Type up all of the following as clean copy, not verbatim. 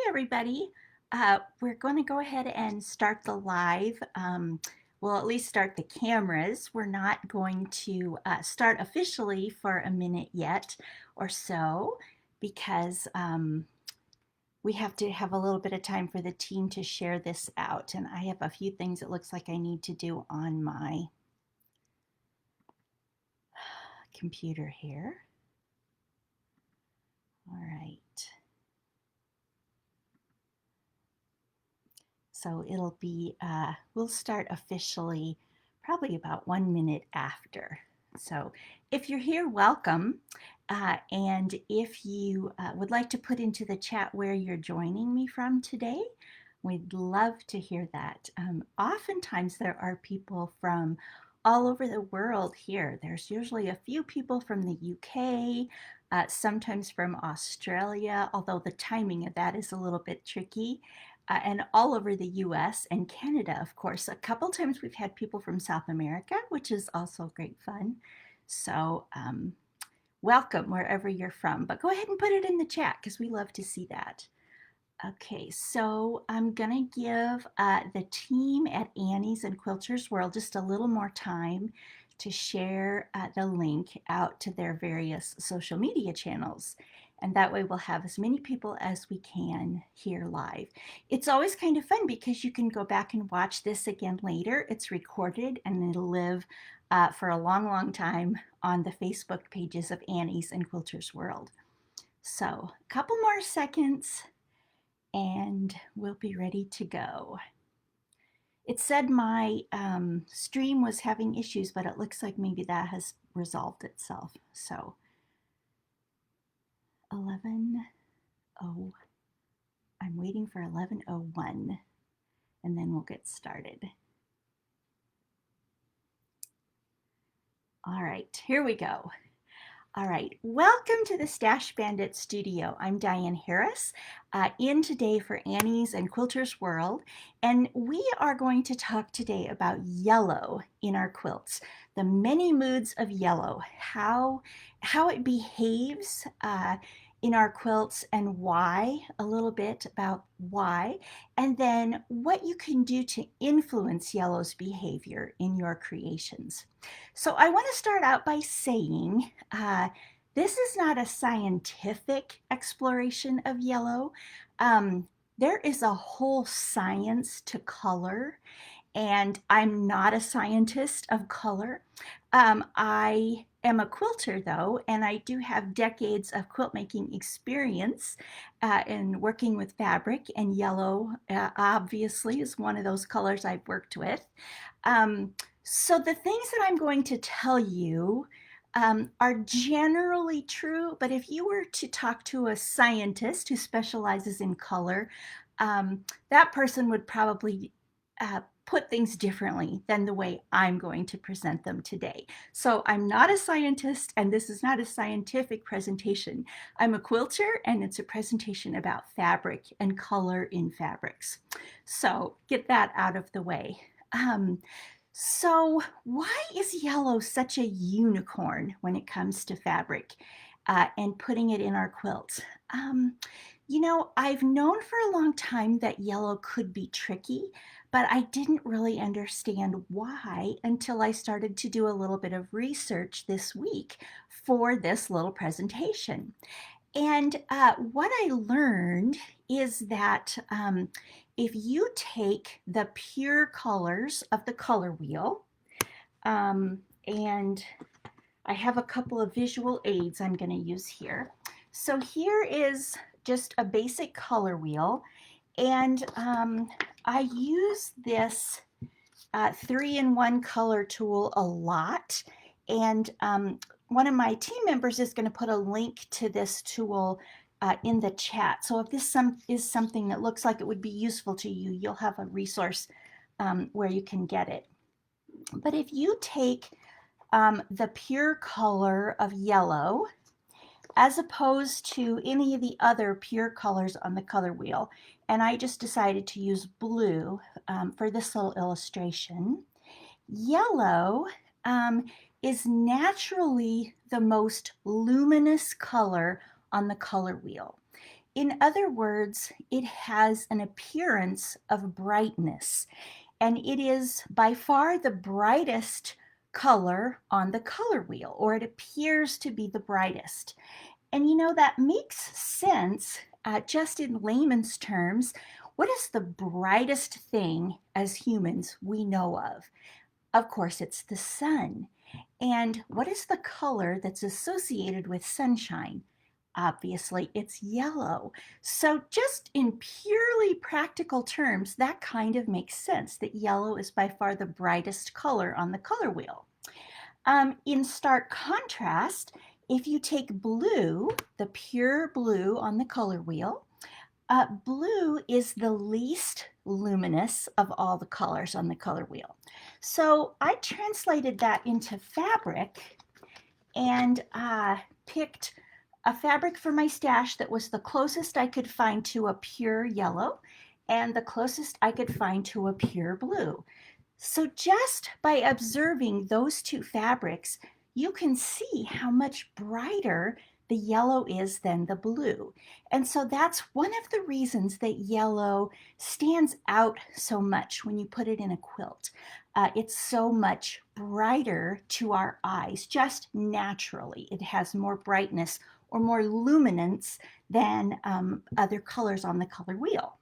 everybody. We're going to go ahead and start the live. We'll at least start the cameras. We're not going to start officially for a minute yet or so because we have to have a little bit of time for the team to share this out. And I have a few things it looks like I need to do on my computer here. All right. So it'll be, we'll start officially probably about 1 minute after. So if you're here, welcome. And if you would like to put into the chat where you're joining me from today, we'd love to hear that. Oftentimes there are people from all over the world here. There's usually a few people from the UK, sometimes from Australia, although the timing of that is a little bit tricky and all over the US and Canada, of course. A couple times we've had people from South America, which is also great fun. So welcome wherever you're from, but go ahead and put it in the chat because we love to see that. Okay, so I'm gonna give the team at Annie's and Quilters World just a little more time to share the link out to their various social media channels. And that way we'll have as many people as we can here live. It's always kind of fun because you can go back and watch this again later. It's recorded and it'll live for a long, long time on the Facebook pages of Annie's and Quilters World. So a couple more seconds and we'll be ready to go. It said my stream was having issues, but it looks like maybe that has resolved itself. So 11:0, I'm waiting for 11:01, and then we'll get started. All right, here we go. All right, welcome to the Stash Bandit studio. I'm Diane Harris, in today for Annie's and Quilters World, and we are going to talk today about yellow in our quilts, the many moods of yellow, how it behaves in our quilts and why, a little bit about why, and then what you can do to influence yellow's behavior in your creations. So I want to start out by saying this is not a scientific exploration of yellow. There is a whole science to color, and I'm not a scientist of color. I am a quilter though, and I do have decades of quilt making experience in working with fabric, and yellow obviously is one of those colors I've worked with. So the things that I'm going to tell you are generally true, but if you were to talk to a scientist who specializes in color, that person would probably put things differently than the way I'm going to present them today. So I'm not a scientist, and this is not a scientific presentation. I'm a quilter, and it's a presentation about fabric and color in fabrics. So get that out of the way. So why is yellow such a unicorn when it comes to fabric and putting it in our quilts? You know, I've known for a long time that yellow could be tricky, but I didn't really understand why until I started to do a little bit of research this week for this little presentation. And what I learned is that if you take the pure colors of the color wheel, and I have a couple of visual aids I'm going to use here. So here is just a basic color wheel, and I use this 3-in-1 color tool a lot, and one of my team members is going to put a link to this tool in the chat. So if this is something that looks like it would be useful to you, you'll have a resource where you can get it. But if you take the pure color of yellow, as opposed to any of the other pure colors on the color wheel, and I just decided to use blue for this little illustration, yellow is naturally the most luminous color on the color wheel. In other words, it has an appearance of brightness, and it is by far the brightest color on the color wheel, or it appears to be the brightest. And you know, that makes sense just in layman's terms. What is the brightest thing as humans we know of? Of course, it's the sun. And what is the color that's associated with sunshine? Obviously, it's yellow. So, just in purely practical terms, that kind of makes sense that yellow is by far the brightest color on the color wheel. In stark contrast, if you take blue, the pure blue on the color wheel, blue is the least luminous of all the colors on the color wheel. So I translated that into fabric and picked a fabric for my stash that was the closest I could find to a pure yellow and the closest I could find to a pure blue. So just by observing those two fabrics, you can see how much brighter the yellow is than the blue. And so that's one of the reasons that yellow stands out so much when you put it in a quilt. It's so much brighter to our eyes, just naturally. It has more brightness or more luminance than other colors on the color wheel.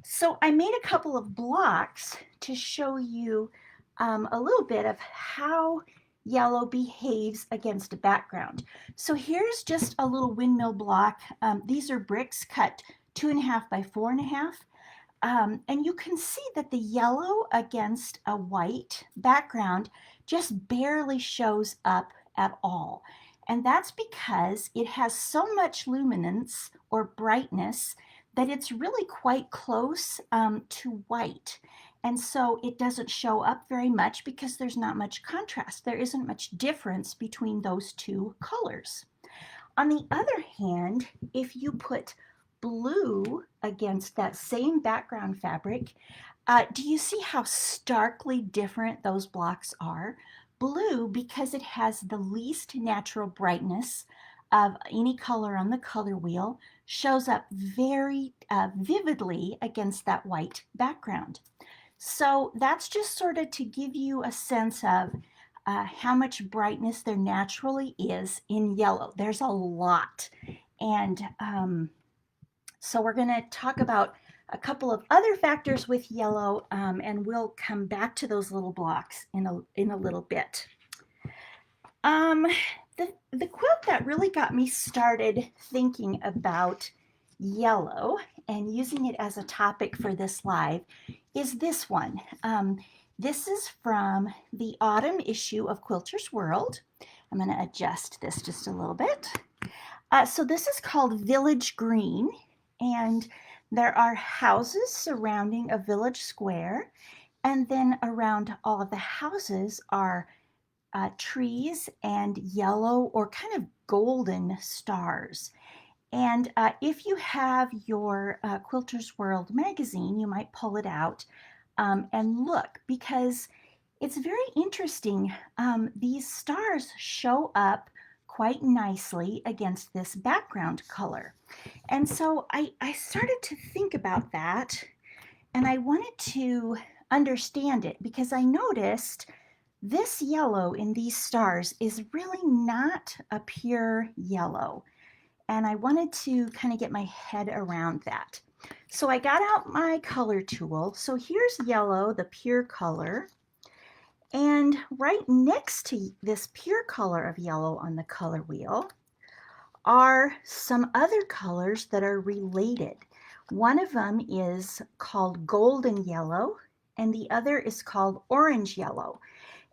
So I made a couple of blocks to show you a little bit of how yellow behaves against a background. So here's just a little windmill block. These are bricks cut 2.5 by 4.5. And you can see that the yellow against a white background just barely shows up at all. And that's because it has so much luminance or brightness that it's really quite close to white. And so it doesn't show up very much because there's not much contrast. There isn't much difference between those two colors. On the other hand, if you put blue against that same background fabric, do you see how starkly different those blocks are? Blue, because it has the least natural brightness of any color on the color wheel, shows up very vividly against that white background. So that's just sort of to give you a sense of how much brightness there naturally is in yellow. There's a lot. And so we're going to talk about a couple of other factors with yellow, and we'll come back to those little blocks in a little bit. The quilt that really got me started thinking about yellow and using it as a topic for this live is this one. This is from the autumn issue of Quilter's World. I'm going to adjust this just a little bit. So this is called Village Green, and there are houses surrounding a village square, and then around all of the houses are trees and yellow or kind of golden stars. And if you have your Quilter's World magazine, you might pull it out and look, because it's very interesting. These stars show up quite nicely against this background color. And so I started to think about that, and I wanted to understand it because I noticed this yellow in these stars is really not a pure yellow. And I wanted to kind of get my head around that. So I got out my color tool. So here's yellow, the pure color. And right next to this pure color of yellow on the color wheel are some other colors that are related. One of them is called golden yellow, and the other is called orange yellow.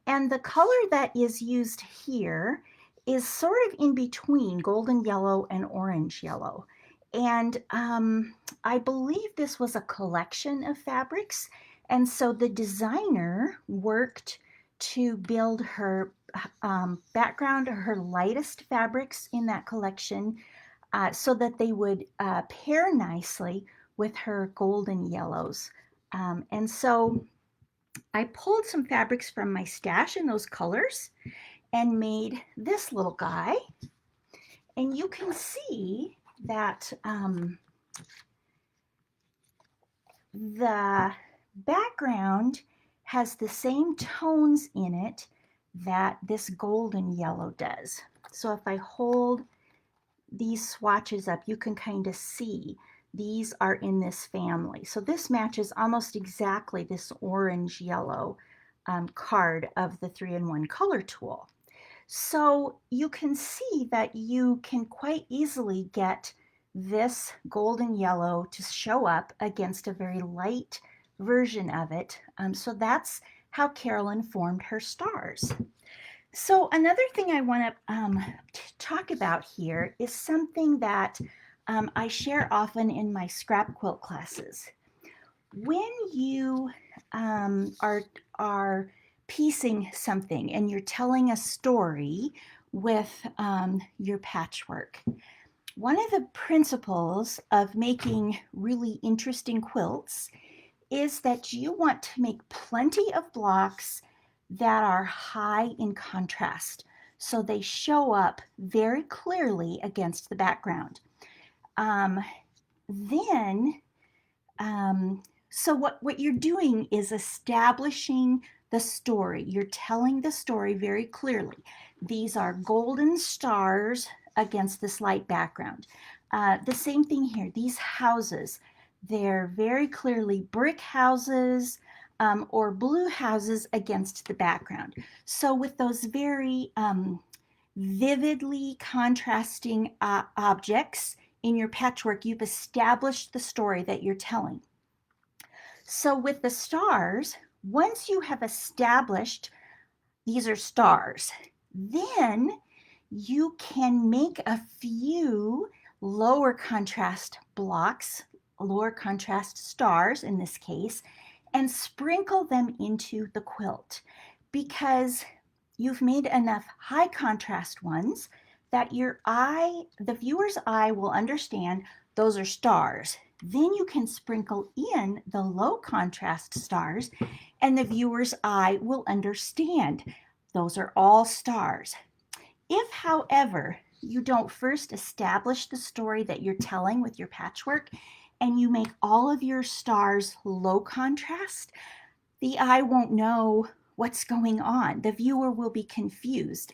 And the color that is used here is sort of in between golden yellow and orange yellow. And I believe this was a collection of fabrics. And so the designer worked to build her background or her lightest fabrics in that collection so that they would pair nicely with her golden yellows. And so I pulled some fabrics from my stash in those colors and made this little guy. And you can see that the background has the same tones in it that this golden yellow does. So if I hold these swatches up, you can kind of see these are in this family. So this matches almost exactly this orange yellow card of the 3-in-1 color tool. So you can see that you can quite easily get this golden yellow to show up against a very light version of it. So that's how Carolyn formed her stars. So another thing I want to talk about here is something that I share often in my scrap quilt classes. When you are piecing something and you're telling a story with your patchwork, one of the principles of making really interesting quilts is that you want to make plenty of blocks that are high in contrast, so they show up very clearly against the background. Then so what you're doing is establishing the story. You're telling the story very clearly. These are golden stars against this light background. The same thing here. These houses, they're very clearly brick houses or blue houses against the background. So with those very vividly contrasting objects in your patchwork, you've established the story that you're telling. So with the stars, once you have established these are stars, then you can make a few lower contrast blocks, lower contrast stars in this case, and sprinkle them into the quilt, because you've made enough high contrast ones that the viewer's eye will understand those are stars. Then you can sprinkle in the low contrast stars and the viewer's eye will understand those are all stars. If, however, you don't first establish the story that you're telling with your patchwork and you make all of your stars low contrast, the eye won't know what's going on. The viewer will be confused.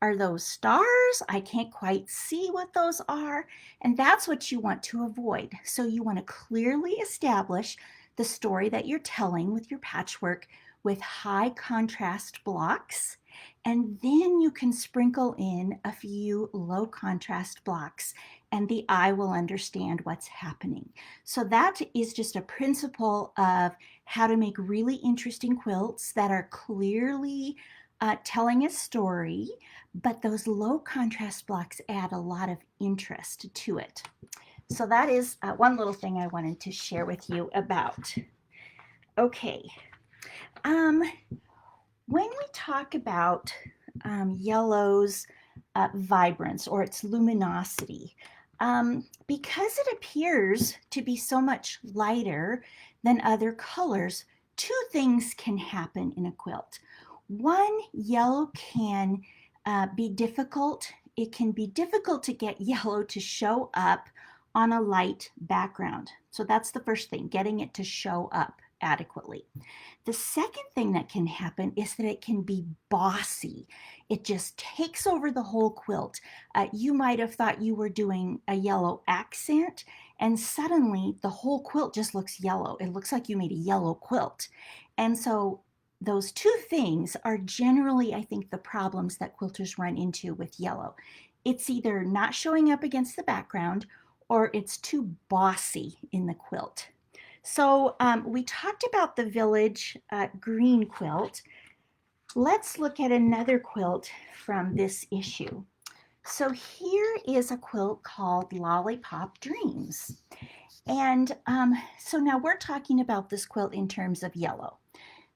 Are those stars? I can't quite see what those are. And that's what you want to avoid. So you want to clearly establish the story that you're telling with your patchwork with high contrast blocks. And then you can sprinkle in a few low contrast blocks and the eye will understand what's happening. So that is just a principle of how to make really interesting quilts that are clearly telling a story, but those low contrast blocks add a lot of interest to it. So that is one little thing I wanted to share with you about. Okay. When we talk about yellow's vibrance or its luminosity, because it appears to be so much lighter than other colors, two things can happen in a quilt. One, yellow can be difficult. It can be difficult to get yellow to show up on a light background. So that's the first thing, getting it to show up adequately. The second thing that can happen is that it can be bossy. It just takes over the whole quilt. You might have thought you were doing a yellow accent, and suddenly the whole quilt just looks yellow. It looks like you made a yellow quilt. And so those two things are generally, I think, the problems that quilters run into with yellow. It's either not showing up against the background or it's too bossy in the quilt. So we talked about the Village green quilt. Let's look at another quilt from this issue. So here is a quilt called Lollipop Dreams. And so now we're talking about this quilt in terms of yellow.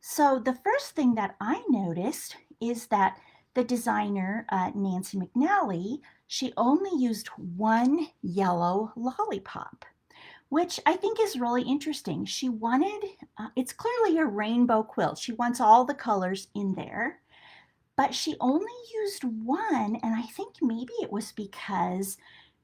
So the first thing that I noticed is that the designer, Nancy McNally, she only used one yellow lollipop, which I think is really interesting. She wanted, it's clearly a rainbow quilt. She wants all the colors in there, but she only used one, and I think maybe it was because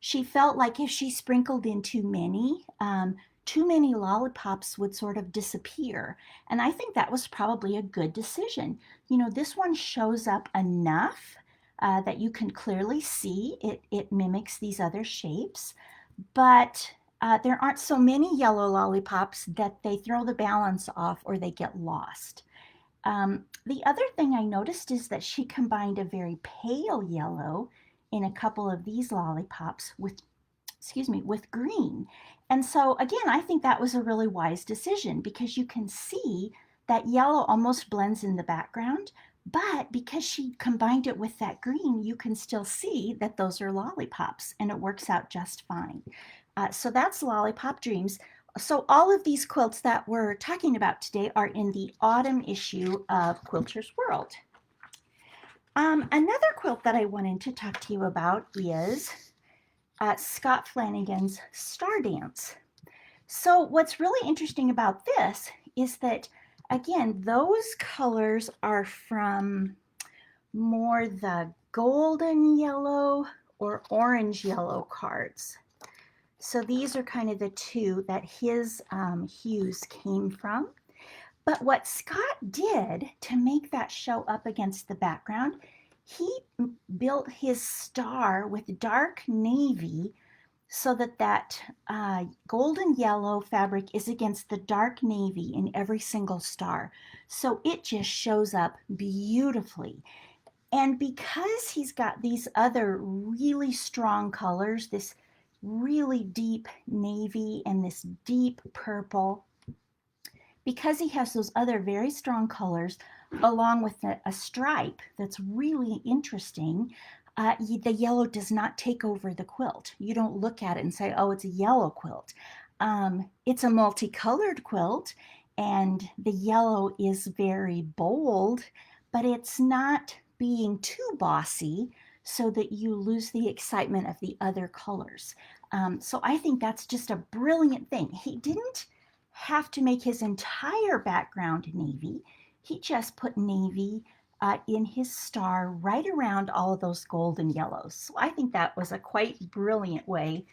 she felt like if she sprinkled in too many lollipops would sort of disappear. And I think that was probably a good decision. You know, this one shows up enough that you can clearly see it mimics these other shapes, but there aren't so many yellow lollipops that they throw the balance off or they get lost. The other thing I noticed is that she combined a very pale yellow in a couple of these lollipops with, excuse me, with green. And so again, I think that was a really wise decision because you can see that yellow almost blends in the background, but because she combined it with that green, you can still see that those are lollipops and it works out just fine. So that's Lollipop Dreams. So all of these quilts that we're talking about today are in the autumn issue of Quilter's World. Another quilt that I wanted to talk to you about is Scott Flanagan's Star Dance. So what's really interesting about this is that, again, those colors are from more the golden yellow or orange yellow cards. So these are kind of the two that his hues came from. But what Scott did to make that show up against the background, he built his star with dark navy so that golden yellow fabric is against the dark navy in every single star. So it just shows up beautifully. And because he's got these other really strong colors, this really deep navy and this deep purple, because he has those other very strong colors along with a stripe that's really interesting, the yellow does not take over the quilt. You don't look at it and say, oh, it's a yellow quilt. It's a multicolored quilt and the yellow is very bold, but it's not being too bossy so that you lose the excitement of the other colors. So I think that's just a brilliant thing. He didn't have to make his entire background navy. He just put navy in his star right around all of those golden yellows. So I think that was a quite brilliant way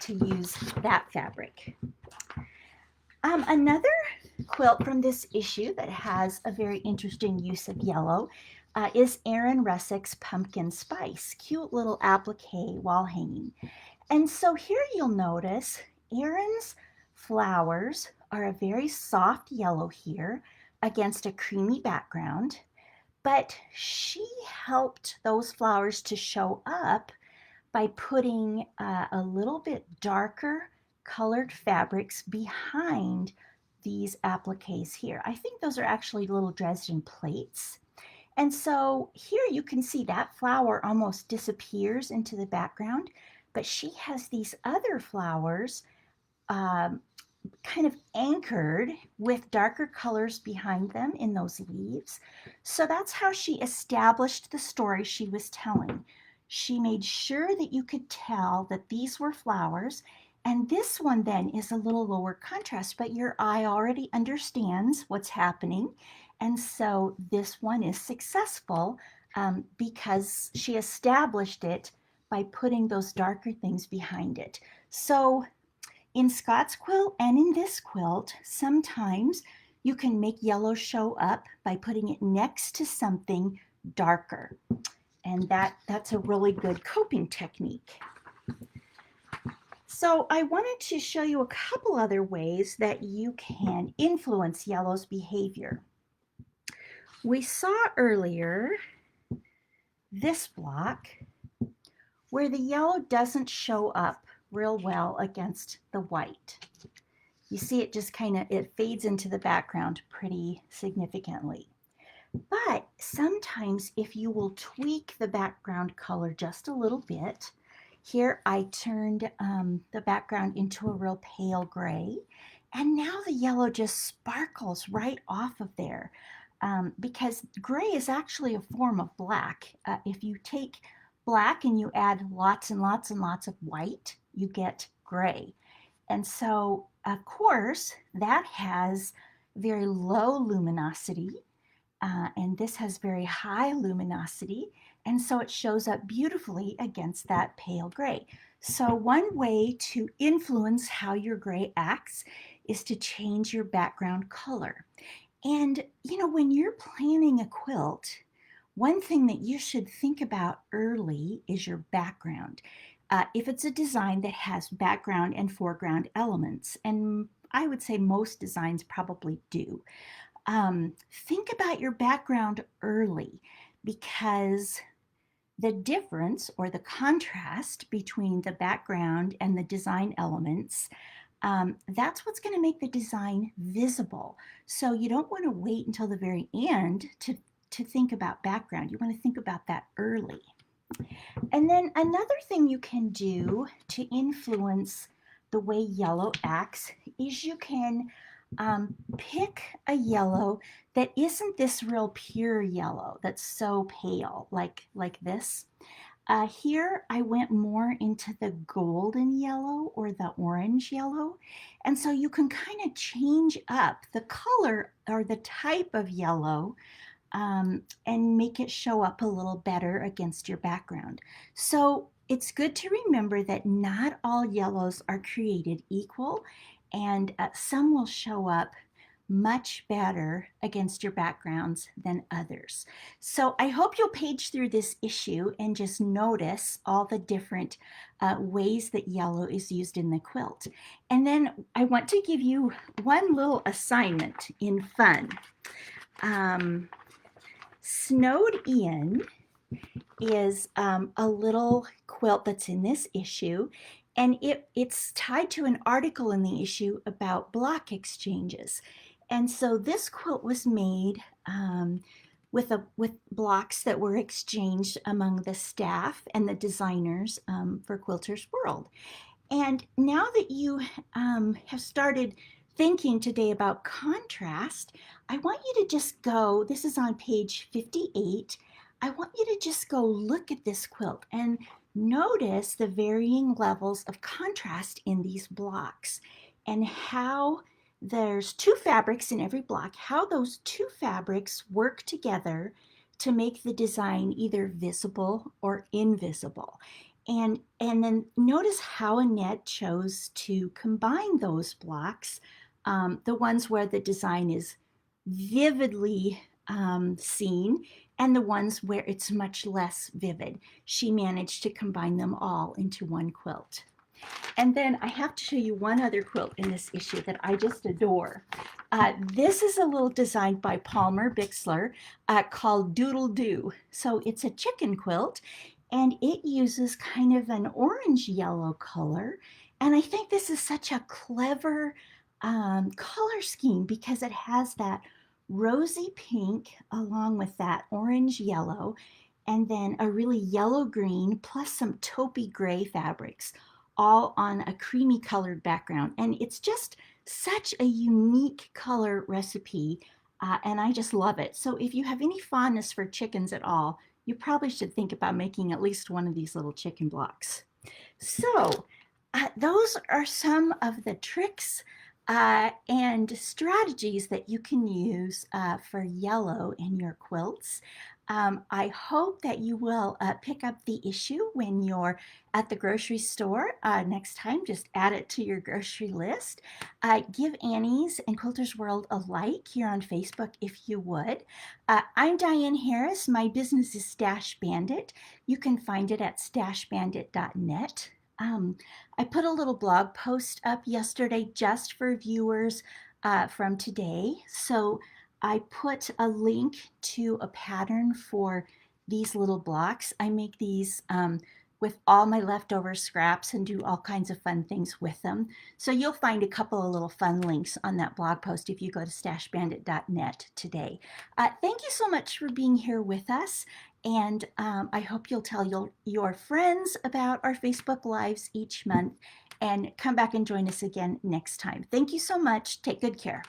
to use that fabric. Another quilt from this issue that has a very interesting use of yellow is Aaron Russick's Pumpkin Spice, cute little applique wall hanging. And so here you'll notice Aaron's flowers are a very soft yellow here against a creamy background, but she helped those flowers to show up by putting a little bit darker colored fabrics behind these appliques here. I think those are actually little Dresden plates. And so here you can see that flower almost disappears into the background, but she has these other flowers kind of anchored with darker colors behind them in those leaves. So that's how she established the story she was telling. She made sure that you could tell that these were flowers, and this one then is a little lower contrast, but your eye already understands what's happening. And so this one is successful because she established it by putting those darker things behind it. So in Scott's quilt and in this quilt, sometimes you can make yellow show up by putting it next to something darker. And that's a really good coping technique. So I wanted to show you a couple other ways that you can influence yellow's behavior. We saw earlier this block where the yellow doesn't show up real well against the white. You see it just it fades into the background pretty significantly. But sometimes if you will tweak the background color just a little bit, here I turned the background into a real pale gray, and now the yellow just sparkles right off of there because gray is actually a form of black. If you take black and you add lots and lots and lots of white, you get gray. And so, of course, that has very low luminosity, and this has very high luminosity, and so it shows up beautifully against that pale gray. So one way to influence how your gray acts is to change your background color. And, when you're planning a quilt, one thing that you should think about early is your background. If it's a design that has background and foreground elements, and I would say most designs probably do, think about your background early because the difference or the contrast between the background and the design elements, that's what's going to make the design visible. So you don't want to wait until the very end to think about background. You want to think about that early. And then another thing you can do to influence the way yellow acts is you can pick a yellow that isn't this real pure yellow that's so pale, like this. Here I went more into the golden yellow or the orange yellow. And so you can kind of change up the color or the type of yellow and make it show up a little better against your background. So it's good to remember that not all yellows are created equal, and some will show up much better against your backgrounds than others. So I hope you'll page through this issue and just notice all the different ways that yellow is used in the quilt. And then I want to give you one little assignment in fun. Snowed In is a little quilt that's in this issue, and it's tied to an article in the issue about block exchanges. And so this quilt was made with blocks that were exchanged among the staff and the designers for Quilters World. And now that you have started thinking today about contrast, I want you to just go, this is on page 58. I want you to just go look at this quilt and notice the varying levels of contrast in these blocks and how there's two fabrics in every block, how those two fabrics work together to make the design either visible or invisible. And then notice how Annette chose to combine those blocks, the ones where the design is vividly seen and the ones where it's much less vivid. She managed to combine them all into one quilt. And then I have to show you one other quilt in this issue that I just adore. This is a little design by Palmer Bixler called Doodle Doo. So it's a chicken quilt, and it uses kind of an orange yellow color. And I think this is such a clever color scheme because it has that rosy pink along with that orange yellow, and then a really yellow green plus some taupey gray fabrics, all on a creamy colored background. And it's just such a unique color recipe, and I just love it. So if you have any fondness for chickens at all, you probably should think about making at least one of these little chicken blocks. So those are some of the tricks and strategies that you can use for yellow in your quilts. I hope that you will pick up the issue when you're at the grocery store next time. Just add it to your grocery list. Give Annie's and Quilters World a like here on Facebook if you would. I'm Diane Harris. My business is Stash Bandit. You can find it at stashbandit.net. I put a little blog post up yesterday just for viewers from today. So I put a link to a pattern for these little blocks. I make these with all my leftover scraps and do all kinds of fun things with them. So you'll find a couple of little fun links on that blog post if you go to stashbandit.net today. Thank you so much for being here with us. And I hope you'll tell your friends about our Facebook Lives each month and come back and join us again next time. Thank you so much. Take good care.